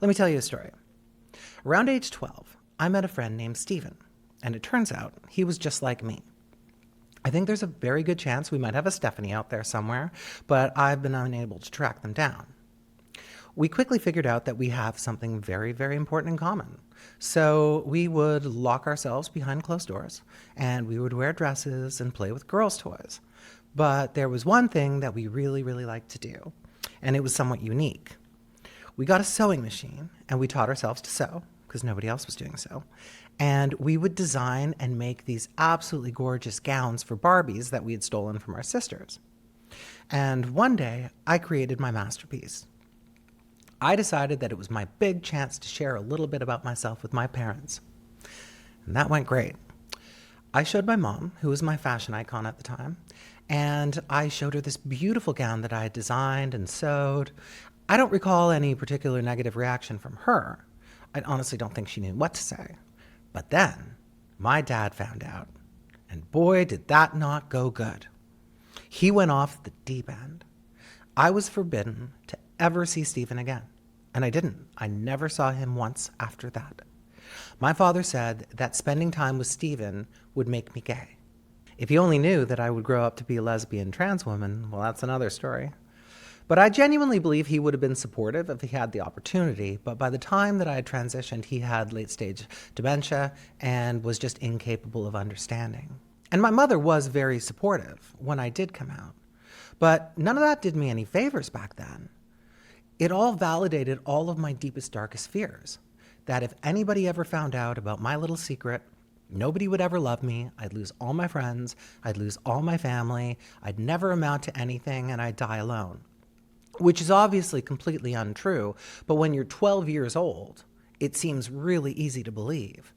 Let me tell you a story. Around age 12, I met a friend named Steven, and it turns out he was just like me. I think there's a very good chance we might have a Stephanie out there somewhere, but I've been unable to track them down. We quickly figured out that we have something very, very important in common. So we would lock ourselves behind closed doors, and we would wear dresses and play with girls' toys. But there was one thing that we really, really liked to do, and it was somewhat unique. We got a sewing machine, and we taught ourselves to sew, because nobody else was doing so. And we would design and make these absolutely gorgeous gowns for Barbies that we had stolen from our sisters. And one day, I created my masterpiece. I decided that it was my big chance to share a little bit about myself with my parents. And that went great. I showed my mom, who was my fashion icon at the time, and I showed her this beautiful gown that I had designed and sewed. I don't recall any particular negative reaction from her. I honestly don't think she knew what to say. But then, my dad found out, and boy, did that not go good. He went off the deep end. I was forbidden to ever see Stephen again, and I didn't. I never saw him once after that. My father said that spending time with Stephen would make me gay. If he only knew that I would grow up to be a lesbian trans woman, well, that's another story. But I genuinely believe he would have been supportive if he had the opportunity, but by the time that I had transitioned, he had late-stage dementia and was just incapable of understanding. And my mother was very supportive when I did come out. But none of that did me any favors back then. It all validated all of my deepest, darkest fears. That if anybody ever found out about my little secret, nobody would ever love me, I'd lose all my friends, I'd lose all my family, I'd never amount to anything, and I'd die alone. Which is obviously completely untrue, but when you're 12 years old, it seems really easy to believe.